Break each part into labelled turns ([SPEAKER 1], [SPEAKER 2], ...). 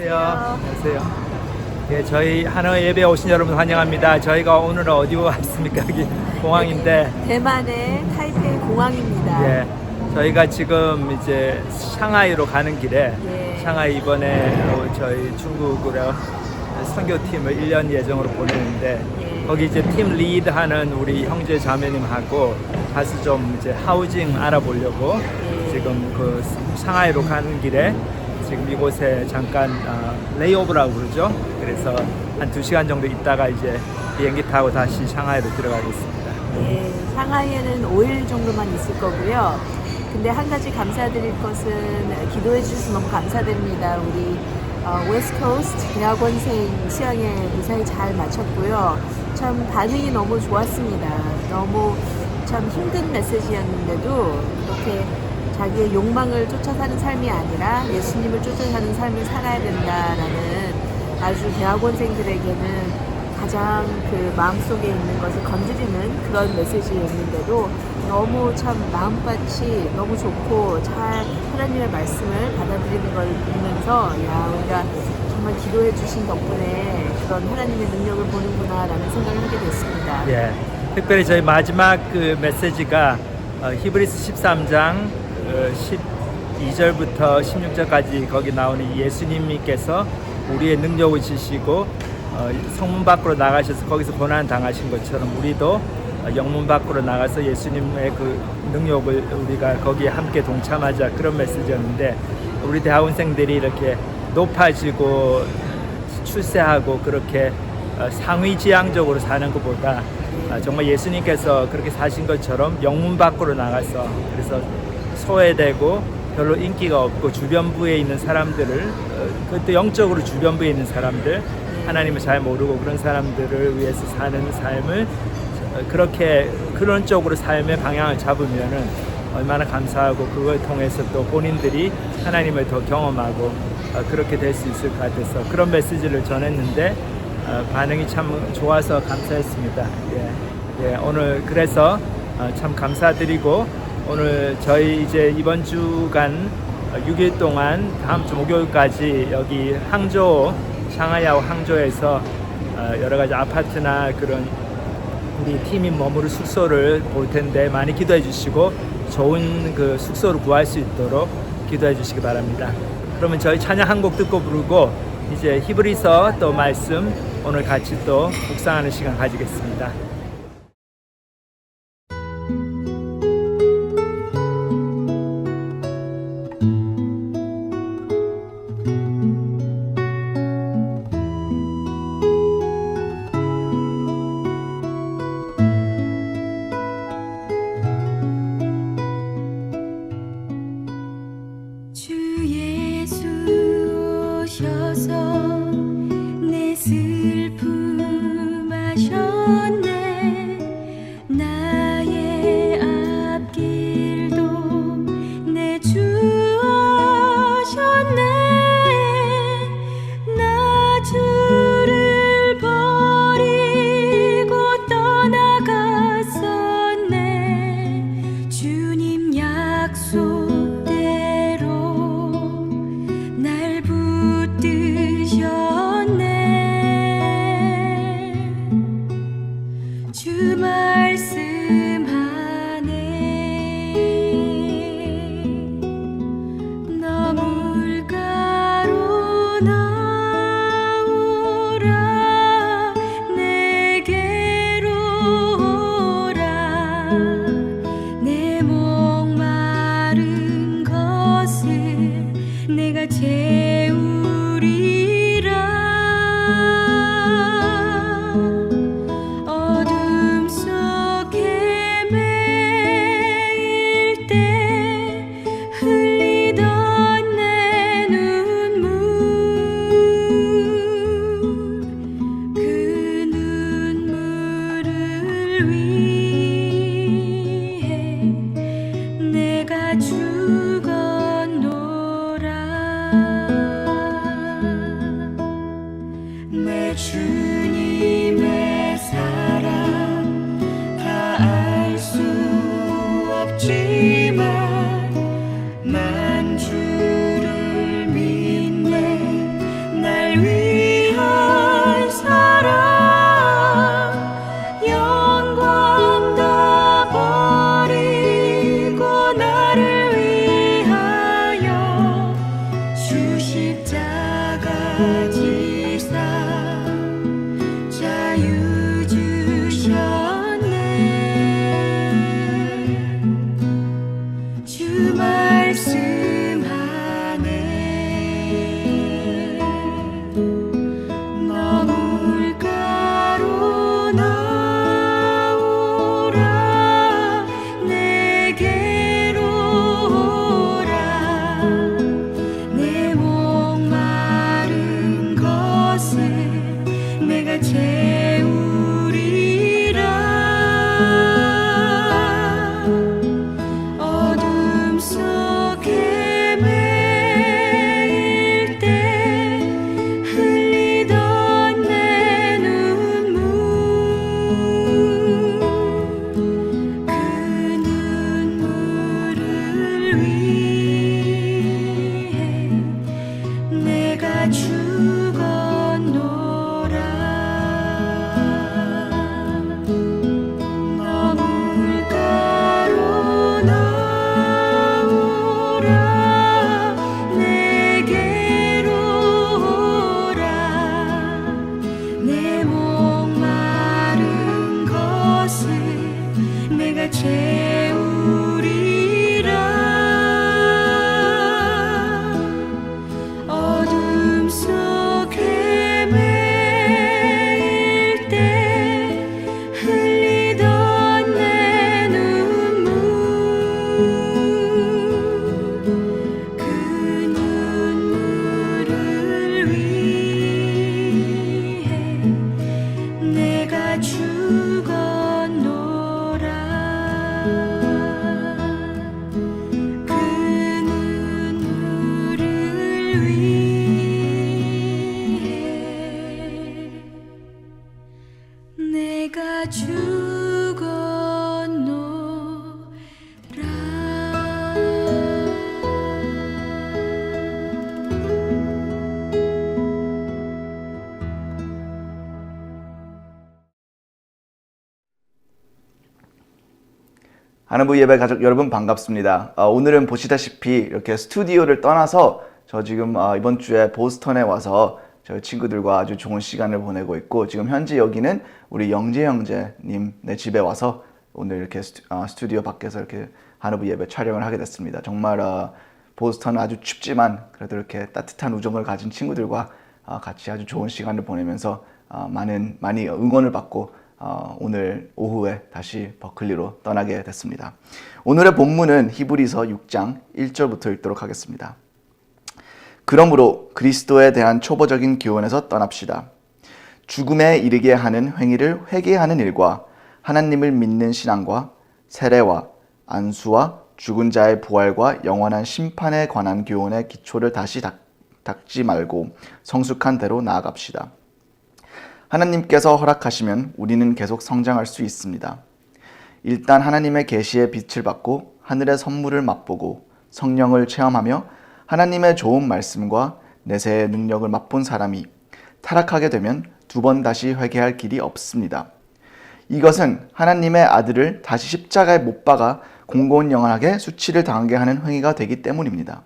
[SPEAKER 1] 안녕하세요. 안녕하세요. 예, 저희 하너 예배 오신 여러분 환영합니다. 저희가 오늘은 어디 왔습니까? 여기 공항인데.
[SPEAKER 2] 대만의 타이페이 공항입니다.
[SPEAKER 1] 예, 저희가 지금 이제 샹하이로 가는 길에
[SPEAKER 2] 예.
[SPEAKER 1] 샹하이 이번에 저희 중국으로 선교팀을 1년 예정으로 보내는데
[SPEAKER 2] 예.
[SPEAKER 1] 거기 이제 팀 리드하는 우리 형제 자매님하고 가서 좀 이제 하우징 알아보려고
[SPEAKER 2] 예.
[SPEAKER 1] 지금 그 샹하이로 가는 길에 지금 이곳에 잠깐 레이오버라고 그러죠. 그래서 한 2시간 정도 있다가 이제 비행기 타고 다시 샹하이로 들어가겠습니다.
[SPEAKER 2] 예, 상하이에는 5일 정도만 있을 거고요. 근데 한 가지 감사드릴 것은 기도해 주셔서 너무 감사드립니다. 우리 웨스트코스트 대학원생 수양회 무사히 잘 마쳤고요. 참 반응이 너무 좋았습니다. 너무 참 힘든 메시지였는데도 이렇게 자기의 욕망을 쫓아 사는 삶이 아니라 예수님을 쫓아 사는 삶을 살아야 된다라는 아주 대학원생들에게는 가장 그 마음속에 있는 것을 건드리는 그런 메시지였는데도 너무 참 마음밭이 너무 좋고 잘 하나님의 말씀을 받아들이는 걸 보면서 야, 우리가 정말 기도해 주신 덕분에 그런 하나님의 능력을 보는구나라는 생각을 하게 됐습니다.
[SPEAKER 1] 예, 특별히 저희 마지막 그 메시지가 히브리서 13장 12절부터 16절까지 거기 나오는 예수님께서 우리의 능력을 주시고 성문 밖으로 나가셔서 거기서 고난 당하신 것처럼 우리도 영문 밖으로 나가서 예수님의 그 능력을 우리가 거기에 함께 동참하자, 그런 메시지였는데 우리 대학원생들이 이렇게 높아지고 출세하고 그렇게 상위지향적으로 사는 것보다 정말 예수님께서 그렇게 사신 것처럼 영문 밖으로 나가서 그래서 소외되고 별로 인기가 없고 주변부에 있는 사람들을 그것도 영적으로 주변부에 있는 사람들, 하나님을 잘 모르고 그런 사람들을 위해서 사는 삶을 그렇게 그런 쪽으로 삶의 방향을 잡으면은 얼마나 감사하고 그걸 통해서 또 본인들이 하나님을 더 경험하고 그렇게 될 수 있을 것 같아서 그런 메시지를 전했는데 반응이 참 좋아서 감사했습니다. 예, 오늘 그래서 참 감사드리고 오늘 저희 이제 이번 주간 6일 동안 다음 주 목요일까지 여기 항저우, 샹하이하고 항저우에서 여러 가지 아파트나 그런 우리 팀이 머무를 숙소를 볼 텐데 많이 기도해 주시고 좋은 그 숙소를 구할 수 있도록 기도해 주시기 바랍니다. 그러면 저희 찬양 한 곡 듣고 부르고 이제 히브리서 또 말씀 오늘 같이 또 묵상하는 시간 가지겠습니다.
[SPEAKER 3] 주 예수 오셔서 내 슬픔 하셨네. 나의 앞길도 내주셨네. 나 주를 버리고 떠나갔었네. 주님 약속 주 말씀하네. 너 물가로 나오라. 내게로 오라. 내 목마른 것을 내가 채우리라. 내 주님의 사랑 다 알 수 없지만 난 주를 믿네. 날 위하여 가지사 자유 주셨네 주 말씀 안에 너물가로 나오라 내게로 오라 내 목마른 것을 내가 채우리라 어둠 속에 매일 때 흘리던 내 눈물 그 눈물을 위해 내가 죽었노라 너물가로 나오라 내게로 오라 내 목마른 것을 내가 채우리라 어둠 속에 매일 때 흘리던 내 눈물 그 눈물을 위해 내가 죽었노라 그 눈물을 위해 내가
[SPEAKER 4] 하나부 예배 가족 여러분 반갑습니다. 오늘은 보시다시피 이렇게 스튜디오를 떠나서 저 지금 이번 주에 보스턴에 와서 저희 친구들과 아주 좋은 시간을 보내고 있고 지금 현재 여기는 우리 영재 형제님 집에 와서 오늘 이렇게 스튜디오 밖에서 이렇게 하나부 예배 촬영을 하게 됐습니다. 정말 보스턴은 아주 춥지만 그래도 이렇게 따뜻한 우정을 가진 친구들과 같이 아주 좋은 시간을 보내면서 많이 응원을 받고 오늘 오후에 다시 버클리로 떠나게 됐습니다. 오늘의 본문은 히브리서 6장 1절부터 읽도록 하겠습니다. 그러므로 그리스도에 대한 초보적인 교훈에서 떠납시다. 죽음에 이르게 하는 행위를 회개하는 일과 하나님을 믿는 신앙과 세례와 안수와 죽은 자의 부활과 영원한 심판에 관한 교훈의 기초를 다시 닦지 말고 성숙한 대로 나아갑시다. 하나님께서 허락하시면 우리는 계속 성장할 수 있습니다. 일단 하나님의 계시의 빛을 받고 하늘의 선물을 맛보고 성령을 체험하며 하나님의 좋은 말씀과 내세의 능력을 맛본 사람이 타락하게 되면 두 번 다시 회개할 길이 없습니다. 이것은 하나님의 아들을 다시 십자가에 못 박아 공공연하게 수치를 당하게 하는 행위가 되기 때문입니다.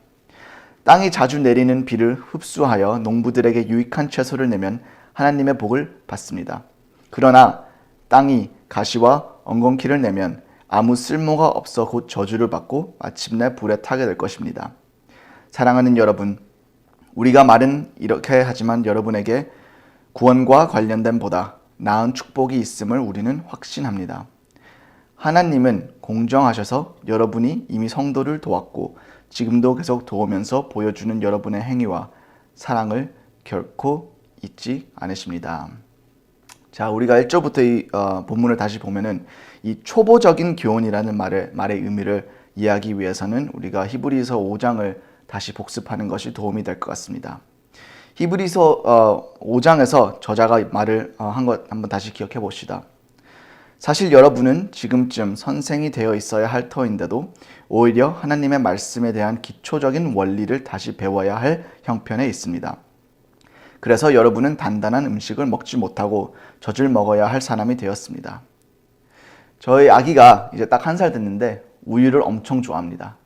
[SPEAKER 4] 땅이 자주 내리는 비를 흡수하여 농부들에게 유익한 채소를 내면 하나님의 복을 받습니다. 그러나 땅이 가시와 엉겅퀴를 내면 아무 쓸모가 없어 곧 저주를 받고 마침내 불에 타게 될 것입니다. 사랑하는 여러분, 우리가 말은 이렇게 하지만 여러분에게 구원과 관련된 보다 나은 축복이 있음을 우리는 확신합니다. 하나님은 공정하셔서 여러분이 이미 성도를 도왔고 지금도 계속 도우면서 보여주는 여러분의 행위와 사랑을 결코 잊지 않으십니다. 자, 우리가 1절부터 이 본문을 다시 보면은 이 초보적인 교훈이라는 말의 의미를 이해하기 위해서는 우리가 히브리서 5장을 다시 복습하는 것이 도움이 될 것 같습니다. 히브리서 5장에서 저자가 말을 한 것 한번 다시 기억해 봅시다. 사실 여러분은 지금쯤 선생이 되어 있어야 할 터인데도 오히려 하나님의 말씀에 대한 기초적인 원리를 다시 배워야 할 형편에 있습니다. 그래서 여러분은 단단한 음식을 먹지 못하고 젖을 먹어야 할 사람이 되었습니다. 저희 아기가 이제 딱 1살 됐는데 우유를 엄청 좋아합니다.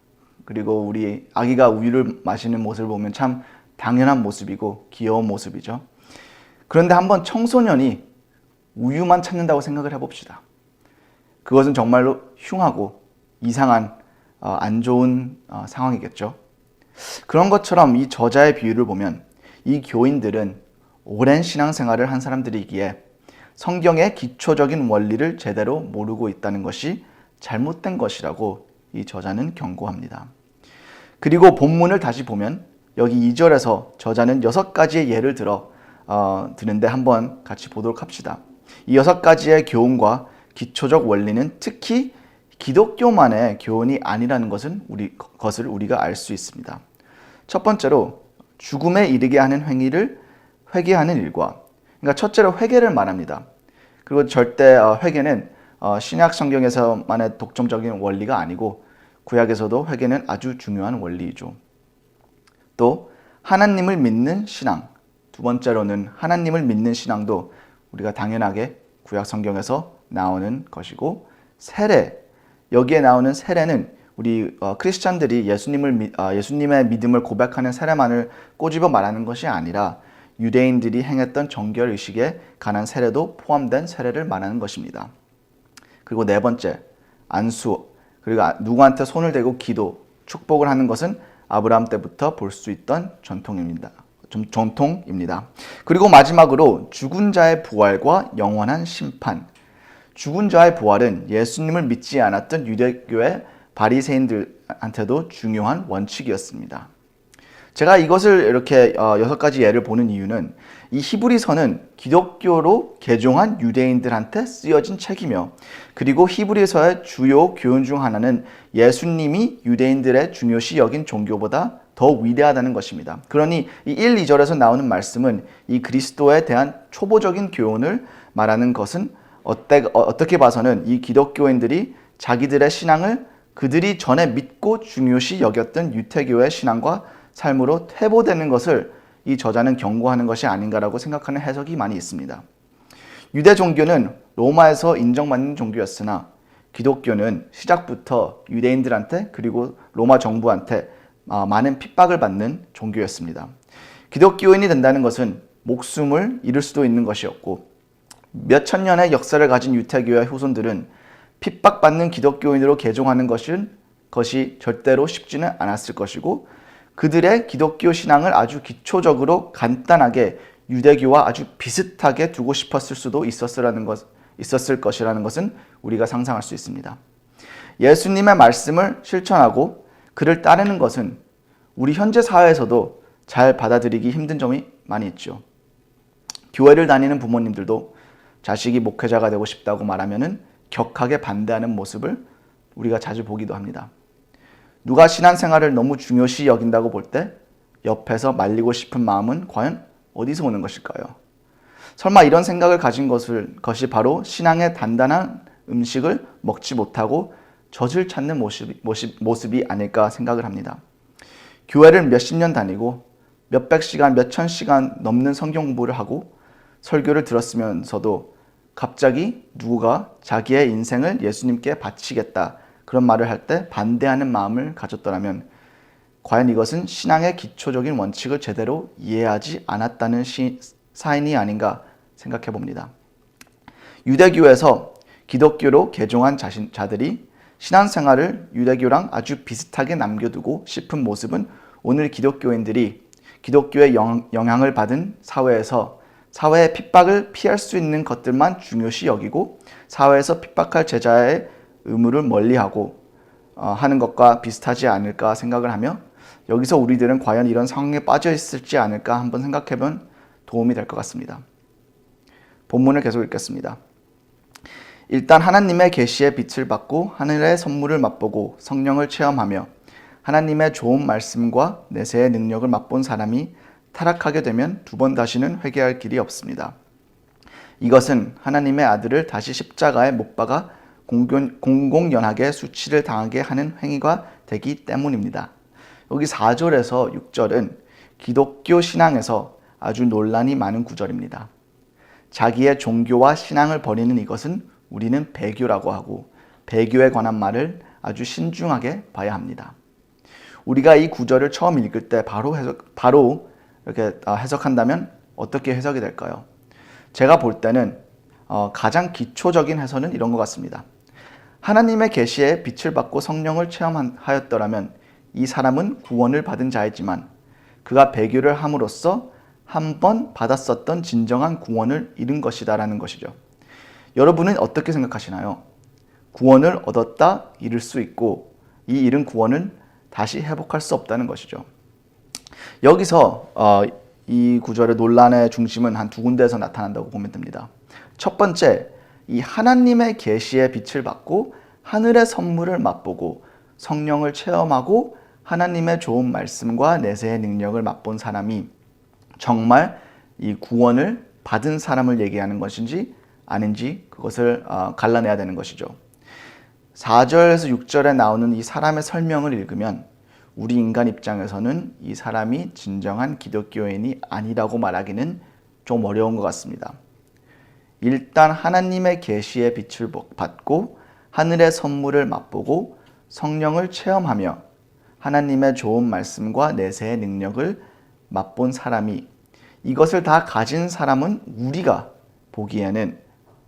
[SPEAKER 4] 그리고 우리 아기가 우유를 마시는 모습을 보면 참 당연한 모습이고 귀여운 모습이죠. 그런데 한번 청소년이 우유만 찾는다고 생각을 해봅시다. 그것은 정말로 흉하고 이상한 안 좋은 상황이겠죠. 그런 것처럼 이 저자의 비유를 보면 이 교인들은 오랜 신앙생활을 한 사람들이기에 성경의 기초적인 원리를 제대로 모르고 있다는 것이 잘못된 것이라고 이 저자는 경고합니다. 그리고 본문을 다시 보면 여기 2절에서 저자는 6가지의 예를 드는데 한번 같이 보도록 합시다. 이 6가지의 교훈과 기초적 원리는 특히 기독교만의 교훈이 아니라는 것을 우리가 알 수 있습니다. 첫 번째로 죽음에 이르게 하는 행위를 회개하는 일과, 그러니까 첫째로 회개를 말합니다. 그리고 절대 회개는 신약 성경에서만의 독점적인 원리가 아니고 구약에서도 회개는 아주 중요한 원리이죠. 또 하나님을 믿는 신앙, 두 번째로는 하나님을 믿는 신앙도 우리가 당연하게 구약 성경에서 나오는 것이고, 세례, 여기에 나오는 세례는 우리 크리스찬들이 예수님의 믿음을 고백하는 세례만을 꼬집어 말하는 것이 아니라 유대인들이 행했던 정결의식에 관한 세례도 포함된 세례를 말하는 것입니다. 그리고 네 번째, 안수, 그리고 누구한테 손을 대고 기도, 축복을 하는 것은 아브라함 때부터 볼 수 있던 전통입니다. 그리고 마지막으로 죽은 자의 부활과 영원한 심판. 죽은 자의 부활은 예수님을 믿지 않았던 유대교의 바리새인들한테도 중요한 원칙이었습니다. 제가 이것을 이렇게 6가지 예를 보는 이유는 이 히브리서는 기독교로 개종한 유대인들한테 쓰여진 책이며, 그리고 히브리서의 주요 교훈 중 하나는 예수님이 유대인들의 중요시 여긴 종교보다 더 위대하다는 것입니다. 그러니 이 1, 2절에서 나오는 말씀은 이 그리스도에 대한 초보적인 교훈을 말하는 것은 어떻게 봐서는 이 기독교인들이 자기들의 신앙을 그들이 전에 믿고 중요시 여겼던 유태교의 신앙과 삶으로 퇴보되는 것을 이 저자는 경고하는 것이 아닌가라고 생각하는 해석이 많이 있습니다. 유대 종교는 로마에서 인정받는 종교였으나 기독교는 시작부터 유대인들한테 그리고 로마 정부한테 많은 핍박을 받는 종교였습니다. 기독교인이 된다는 것은 목숨을 잃을 수도 있는 것이었고, 몇천 년의 역사를 가진 유태교의 후손들은 핍박받는 기독교인으로 개종하는 것이 절대로 쉽지는 않았을 것이고, 그들의 기독교 신앙을 아주 기초적으로 간단하게 유대교와 아주 비슷하게 두고 싶었을 수도 있었을 것이라는 것은 우리가 상상할 수 있습니다. 예수님의 말씀을 실천하고 그를 따르는 것은 우리 현재 사회에서도 잘 받아들이기 힘든 점이 많이 있죠. 교회를 다니는 부모님들도 자식이 목회자가 되고 싶다고 말하면은 격하게 반대하는 모습을 우리가 자주 보기도 합니다. 누가 신앙생활을 너무 중요시 여긴다고 볼 때 옆에서 말리고 싶은 마음은 과연 어디서 오는 것일까요? 설마 이런 생각을 가진 것이 바로 신앙의 단단한 음식을 먹지 못하고 젖을 찾는 모습이 아닐까 생각을 합니다. 교회를 몇십 년 다니고 몇백 시간, 몇천 시간 넘는 성경 공부를 하고 설교를 들었으면서도 갑자기 누구가 자기의 인생을 예수님께 바치겠다 그런 말을 할 때 반대하는 마음을 가졌더라면 과연 이것은 신앙의 기초적인 원칙을 제대로 이해하지 않았다는 사인이 아닌가 생각해 봅니다. 유대교에서 기독교로 개종한 자들이 신앙생활을 유대교랑 아주 비슷하게 남겨두고 싶은 모습은 오늘 기독교인들이 기독교의 영향을 받은 사회에서 사회의 핍박을 피할 수 있는 것들만 중요시 여기고 사회에서 핍박할 제자의 의무를 멀리하고 하는 것과 비슷하지 않을까 생각을 하며, 여기서 우리들은 과연 이런 상황에 빠져 있을지 않을까 한번 생각해보면 도움이 될 것 같습니다. 본문을 계속 읽겠습니다. 일단 하나님의 계시의 빛을 받고 하늘의 선물을 맛보고 성령을 체험하며 하나님의 좋은 말씀과 내세의 능력을 맛본 사람이 타락하게 되면 두 번 다시는 회개할 길이 없습니다. 이것은 하나님의 아들을 다시 십자가에 못 박아 공공연하게 수치를 당하게 하는 행위가 되기 때문입니다. 여기 4절에서 6절은 기독교 신앙에서 아주 논란이 많은 구절입니다. 자기의 종교와 신앙을 버리는 이것은 우리는 배교라고 하고, 배교에 관한 말을 아주 신중하게 봐야 합니다. 우리가 이 구절을 처음 읽을 때 바로 이렇게 해석한다면 어떻게 해석이 될까요? 제가 볼 때는 가장 기초적인 해석은 이런 것 같습니다. 하나님의 계시에 빛을 받고 성령을 체험하였더라면 이 사람은 구원을 받은 자이지만 그가 배교를 함으로써 한 번 받았었던 진정한 구원을 잃은 것이다라는 것이죠. 여러분은 어떻게 생각하시나요? 구원을 얻었다 잃을 수 있고 이 잃은 구원은 다시 회복할 수 없다는 것이죠. 여기서 이 구절의 논란의 중심은 한 두 군데에서 나타난다고 보면 됩니다. 첫 번째, 이 하나님의 계시의 빛을 받고 하늘의 선물을 맛보고 성령을 체험하고 하나님의 좋은 말씀과 내세의 능력을 맛본 사람이 정말 이 구원을 받은 사람을 얘기하는 것인지 아닌지 그것을 갈라내야 되는 것이죠. 4절에서 6절에 나오는 이 사람의 설명을 읽으면 우리 인간 입장에서는 이 사람이 진정한 기독교인이 아니라고 말하기는 좀 어려운 것 같습니다. 일단 하나님의 계시의 빛을 받고 하늘의 선물을 맛보고 성령을 체험하며 하나님의 좋은 말씀과 내세의 능력을 맛본 사람이 이것을 다 가진 사람은 우리가 보기에는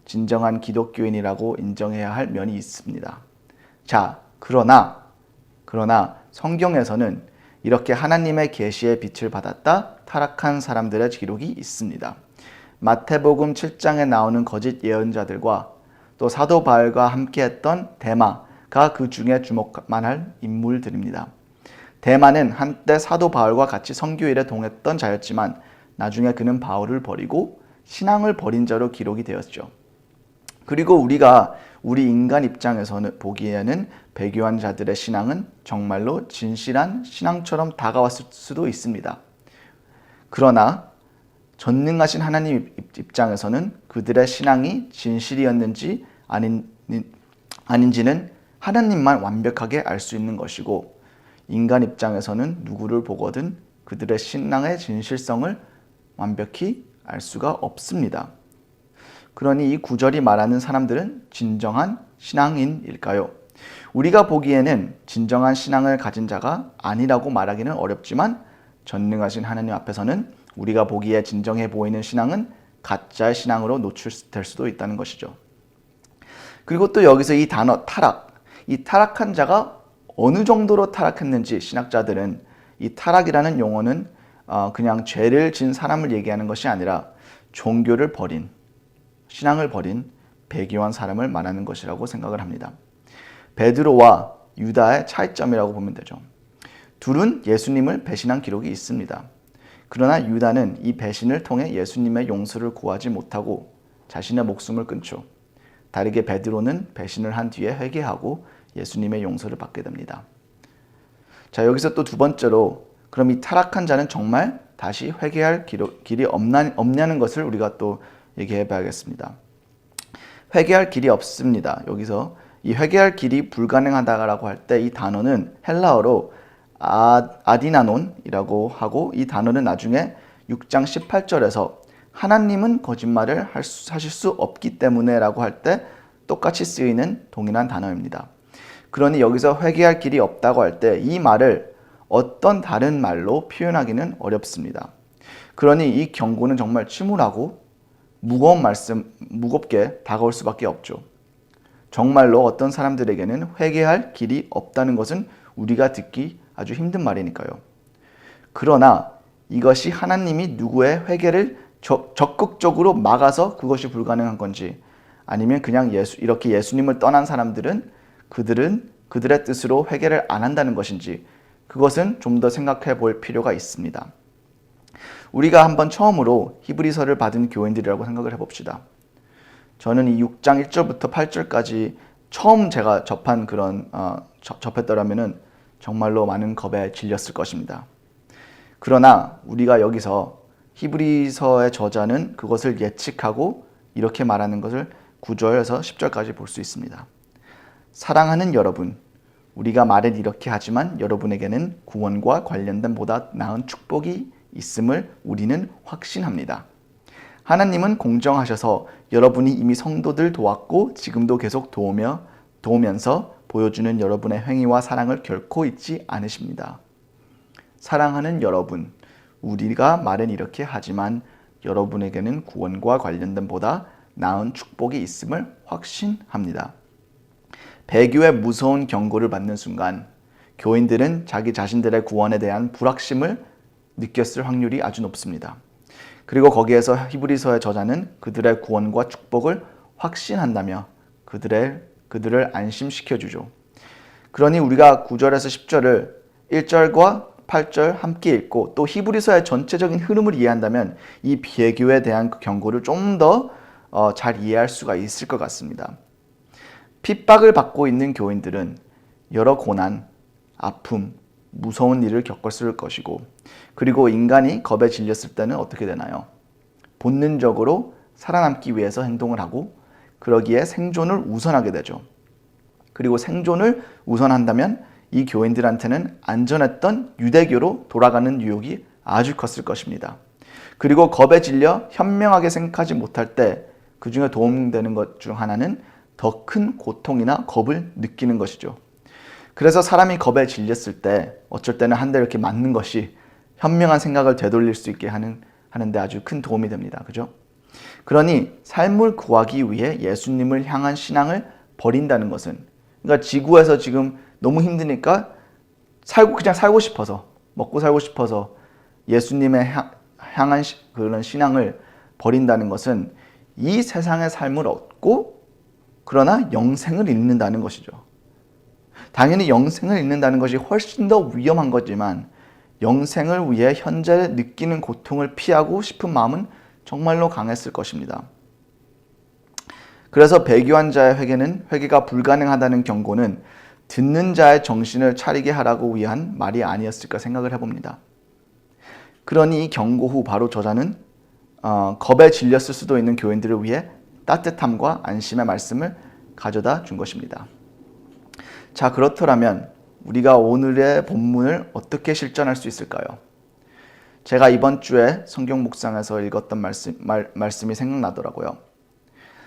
[SPEAKER 4] 진정한 기독교인이라고 인정해야 할 면이 있습니다. 자, 그러나 성경에서는 이렇게 하나님의 계시의 빛을 받았다 타락한 사람들의 기록이 있습니다. 마태복음 7장에 나오는 거짓 예언자들과 또 사도 바울과 함께했던 데마가 그 중에 주목만 할 인물들입니다. 데마는 한때 사도 바울과 같이 선교일에 동했던 자였지만 나중에 그는 바울을 버리고 신앙을 버린 자로 기록이 되었죠. 그리고 우리 인간 입장에서는 보기에는 배교한 자들의 신앙은 정말로 진실한 신앙처럼 다가왔을 수도 있습니다. 그러나 전능하신 하나님 입장에서는 그들의 신앙이 진실이었는지 아닌지는 하나님만 완벽하게 알 수 있는 것이고 인간 입장에서는 누구를 보거든 그들의 신앙의 진실성을 완벽히 알 수가 없습니다. 그러니 이 구절이 말하는 사람들은 진정한 신앙인일까요? 우리가 보기에는 진정한 신앙을 가진 자가 아니라고 말하기는 어렵지만 전능하신 하나님 앞에서는 우리가 보기에 진정해 보이는 신앙은 가짜의 신앙으로 노출될 수도 있다는 것이죠. 그리고 또 여기서 이 단어 타락, 이 타락한 자가 어느 정도로 타락했는지 신학자들은 이 타락이라는 용어는 그냥 죄를 진 사람을 얘기하는 것이 아니라 종교를 버린, 신앙을 버린 배교한 사람을 말하는 것이라고 생각을 합니다. 베드로와 유다의 차이점이라고 보면 되죠. 둘은 예수님을 배신한 기록이 있습니다. 그러나 유다는 이 배신을 통해 예수님의 용서를 구하지 못하고 자신의 목숨을 끊죠. 다르게 베드로는 배신을 한 뒤에 회개하고 예수님의 용서를 받게 됩니다. 자, 여기서 또 두 번째로 그럼 이 타락한 자는 정말 다시 회개할 길이 없냐는 것을 우리가 또 얘기해 봐야겠습니다. 회개할 길이 없습니다. 여기서 이 회개할 길이 불가능하다라고 할 때 이 단어는 헬라어로 아디나논이라고 하고 이 단어는 나중에 6장 18절에서 하나님은 거짓말을 하실 수 없기 때문에 라고 할 때 똑같이 쓰이는 동일한 단어입니다. 그러니 여기서 회개할 길이 없다고 할 때 이 말을 어떤 다른 말로 표현하기는 어렵습니다. 그러니 이 경고는 정말 침울하고 무겁게 다가올 수밖에 없죠. 정말로 어떤 사람들에게는 회개할 길이 없다는 것은 우리가 듣기 아주 힘든 말이니까요. 그러나 이것이 하나님이 누구의 회개를 적극적으로 막아서 그것이 불가능한 건지 아니면 그냥 이렇게 예수님을 떠난 사람들은 그들의 뜻으로 회개를 안 한다는 것인지 그것은 좀 더 생각해 볼 필요가 있습니다. 우리가 한번 처음으로 히브리서를 받은 교인들이라고 생각을 해봅시다. 저는 이 6장 1절부터 8절까지 처음 제가 접했더라면은 정말로 많은 겁에 질렸을 것입니다. 그러나 우리가 여기서 히브리서의 저자는 그것을 예측하고 이렇게 말하는 것을 9절에서 10절까지 볼 수 있습니다. 사랑하는 여러분, 우리가 말은 이렇게 하지만 여러분에게는 구원과 관련된 보다 나은 축복이 있음을 우리는 확신합니다. 하나님은 공정하셔서 여러분이 이미 성도들 도왔고 지금도 계속 도우면서 보여주는 여러분의 행위와 사랑을 결코 잊지 않으십니다. 사랑하는 여러분, 우리가 말은 이렇게 하지만 여러분에게는 구원과 관련된 보다 나은 축복이 있음을 확신합니다. 배교의 무서운 경고를 받는 순간 교인들은 자기 자신들의 구원에 대한 불확심을 느꼈을 확률이 아주 높습니다. 그리고 거기에서 히브리서의 저자는 그들의 구원과 축복을 확신한다며 그들을 안심시켜주죠. 그러니 우리가 9절에서 10절을 1절과 8절 함께 읽고 또 히브리서의 전체적인 흐름을 이해한다면 이 배교에 대한 그 경고를 좀 더 잘 이해할 수가 있을 것 같습니다. 핍박을 받고 있는 교인들은 여러 고난, 아픔, 무서운 일을 겪었을 것이고 그리고 인간이 겁에 질렸을 때는 어떻게 되나요? 본능적으로 살아남기 위해서 행동을 하고 그러기에 생존을 우선하게 되죠. 그리고 생존을 우선한다면 이 교인들한테는 안전했던 유대교로 돌아가는 유혹이 아주 컸을 것입니다. 그리고 겁에 질려 현명하게 생각하지 못할 때 그 중에 도움되는 것 중 하나는 더 큰 고통이나 겁을 느끼는 것이죠. 그래서 사람이 겁에 질렸을 때 어쩔 때는 한 대 이렇게 맞는 것이 현명한 생각을 되돌릴 수 있게 하는데 아주 큰 도움이 됩니다. 그죠? 그러니 삶을 구하기 위해 예수님을 향한 신앙을 버린다는 것은 그러니까 지구에서 지금 너무 힘드니까 그냥 살고 싶어서 먹고 살고 싶어서 예수님의 향한 그런 신앙을 버린다는 것은 이 세상의 삶을 얻고 그러나 영생을 잃는다는 것이죠. 당연히 영생을 잃는다는 것이 훨씬 더 위험한 거지만 영생을 위해 현재 느끼는 고통을 피하고 싶은 마음은 정말로 강했을 것입니다. 그래서 배교한 자의 회개가 불가능하다는 경고는 듣는 자의 정신을 차리게 하라고 위한 말이 아니었을까 생각을 해봅니다. 그러니 이 경고 후 바로 저자는 겁에 질렸을 수도 있는 교인들을 위해 따뜻함과 안심의 말씀을 가져다 준 것입니다. 자, 그렇더라면 우리가 오늘의 본문을 어떻게 실천할 수 있을까요? 제가 이번 주에 성경 묵상에서 읽었던 말씀이 생각나더라고요.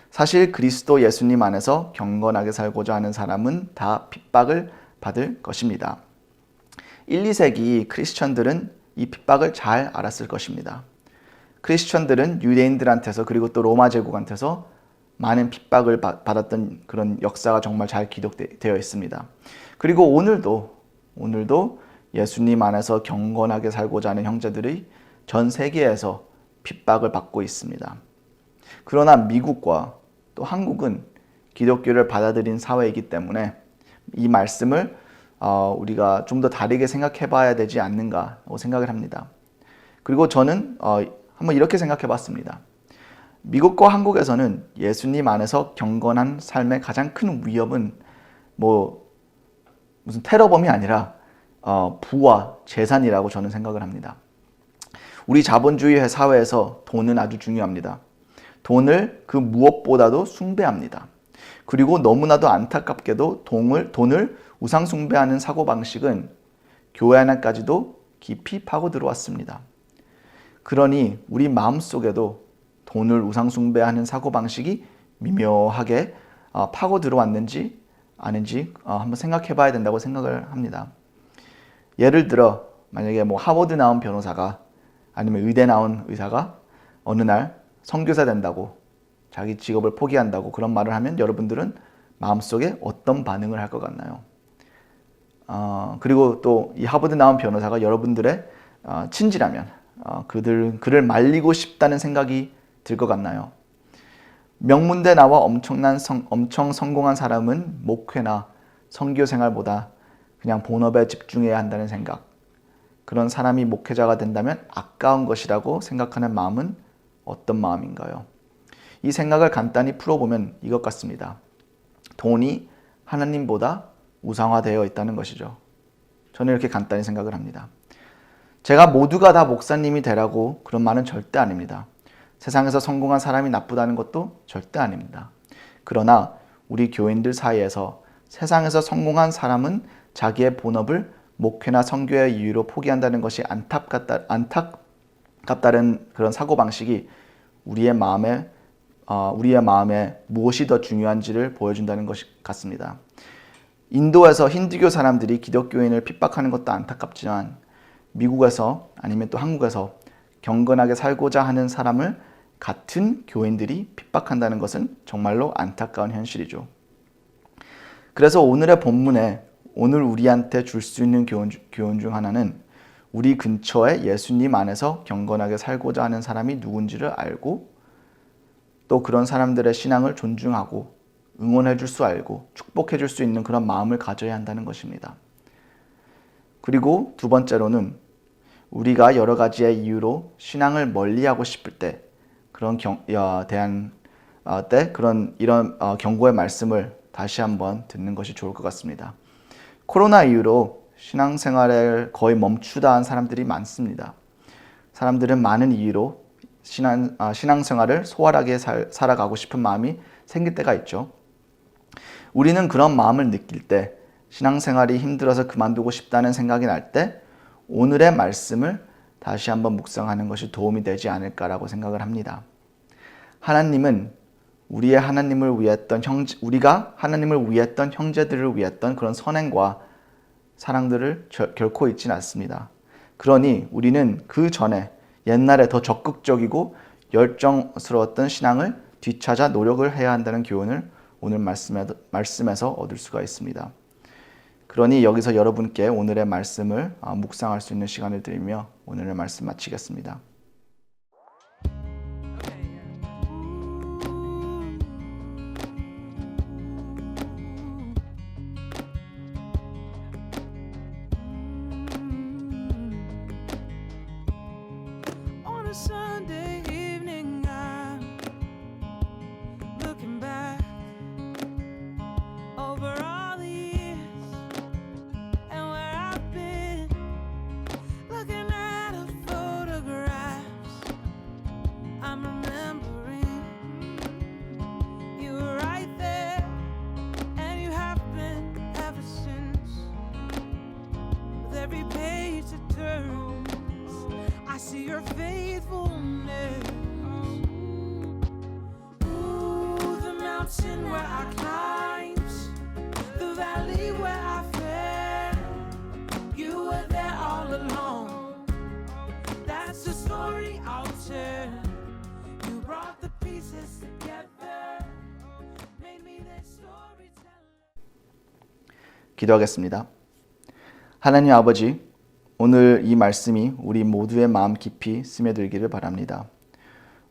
[SPEAKER 4] 사실 그리스도 예수님 안에서 경건하게 살고자 하는 사람은 다 핍박을 받을 것입니다. 1, 2세기 크리스천들은 이 핍박을 잘 알았을 것입니다. 크리스천들은 유대인들한테서 그리고 또 로마 제국한테서 많은 핍박을 받았던 그런 역사가 정말 잘 기록되어 있습니다. 그리고 오늘도 예수님 안에서 경건하게 살고자 하는 형제들이 전 세계에서 핍박을 받고 있습니다. 그러나 미국과 또 한국은 기독교를 받아들인 사회이기 때문에 이 말씀을 우리가 좀 더 다르게 생각해 봐야 되지 않는가 생각을 합니다. 그리고 저는 한번 이렇게 생각해 봤습니다. 미국과 한국에서는 예수님 안에서 경건한 삶의 가장 큰 위협은 무슨 테러범이 아니라 부와 재산이라고 저는 생각을 합니다. 우리 자본주의 사회에서 돈은 아주 중요합니다. 돈을 그 무엇보다도 숭배합니다. 그리고 너무나도 안타깝게도 돈을 우상 숭배하는 사고방식은 교회 안에까지도 깊이 파고 들어왔습니다. 그러니 우리 마음속에도 돈을 우상 숭배하는 사고방식이 미묘하게 파고 들어왔는지 아닌지 한번 생각해 봐야 된다고 생각을 합니다. 예를 들어 만약에 하버드 나온 변호사가 아니면 의대 나온 의사가 어느 날 선교사 된다고 자기 직업을 포기한다고 그런 말을 하면 여러분들은 마음속에 어떤 반응을 할 것 같나요? 그리고 또 이 하버드 나온 변호사가 여러분들의 친지라면 그를 말리고 싶다는 생각이 들 것 같나요? 명문대 나와 엄청 성공한 사람은 목회나 선교 생활보다 그냥 본업에 집중해야 한다는 생각, 그런 사람이 목회자가 된다면 아까운 것이라고 생각하는 마음은 어떤 마음인가요? 이 생각을 간단히 풀어보면 이것 같습니다. 돈이 하나님보다 우상화되어 있다는 것이죠. 저는 이렇게 간단히 생각을 합니다. 제가 모두가 다 목사님이 되라고 그런 말은 절대 아닙니다. 세상에서 성공한 사람이 나쁘다는 것도 절대 아닙니다. 그러나 우리 교인들 사이에서 세상에서 성공한 사람은 자기의 본업을 목회나 선교의 이유로 포기한다는 것이 안타깝다는 그런 사고방식이 우리의 마음에 무엇이 더 중요한지를 보여준다는 것 같습니다. 인도에서 힌두교 사람들이 기독교인을 핍박하는 것도 안타깝지만 미국에서 아니면 또 한국에서 경건하게 살고자 하는 사람을 같은 교인들이 핍박한다는 것은 정말로 안타까운 현실이죠. 그래서 오늘의 본문에 오늘 우리한테 줄 수 있는 교훈 중 하나는 우리 근처에 예수님 안에서 경건하게 살고자 하는 사람이 누군지를 알고 또 그런 사람들의 신앙을 존중하고 응원해 줄 수 알고 축복해 줄 수 있는 그런 마음을 가져야 한다는 것입니다. 그리고 두 번째로는 우리가 여러 가지의 이유로 신앙을 멀리하고 싶을 때 그런 이런 경고의 말씀을 다시 한번 듣는 것이 좋을 것 같습니다. 코로나 이후로 신앙생활을 거의 멈추다 한 사람들이 많습니다. 사람들은 많은 이유로 신앙생활을 소홀하게 살아가고 싶은 마음이 생길 때가 있죠. 우리는 그런 마음을 느낄 때 신앙생활이 힘들어서 그만두고 싶다는 생각이 날 때 오늘의 말씀을 다시 한번 묵상하는 것이 도움이 되지 않을까라고 생각을 합니다. 하나님은 우리가 하나님을 위했던 형제들을 위했던 그런 선행과 사랑들을 결코 잊지는 않습니다. 그러니 우리는 그 전에 옛날에 더 적극적이고 열정스러웠던 신앙을 되찾아 노력을 해야 한다는 교훈을 오늘 말씀에서 얻을 수가 있습니다. 그러니 여기서 여러분께 오늘의 말씀을 묵상할 수 있는 시간을 드리며 오늘의 말씀 마치겠습니다.
[SPEAKER 3] On a Sunday evening, I'm looking back over all the years and where I've been, looking at the photographs. I'm remembering you were right there, and you have been ever since. With every page that turns, I see your faithfulness. Ooh, the mountain where I climbed, the valley where I fell, you were there all along. That's the story I'll tell. You brought the pieces together, made me that storyteller.
[SPEAKER 4] 기도하겠습니다. 하나님 아버지, 오늘 이 말씀이 우리 모두의 마음 깊이 스며들기를 바랍니다.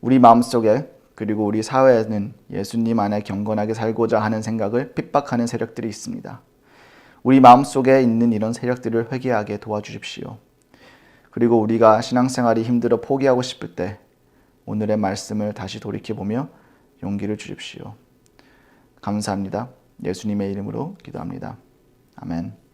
[SPEAKER 4] 우리 마음속에 그리고 우리 사회에는 예수님 안에 경건하게 살고자 하는 생각을 핍박하는 세력들이 있습니다. 우리 마음속에 있는 이런 세력들을 회개하게 도와주십시오. 그리고 우리가 신앙생활이 힘들어 포기하고 싶을 때 오늘의 말씀을 다시 돌이켜보며 용기를 주십시오. 감사합니다. 예수님의 이름으로 기도합니다. 아멘.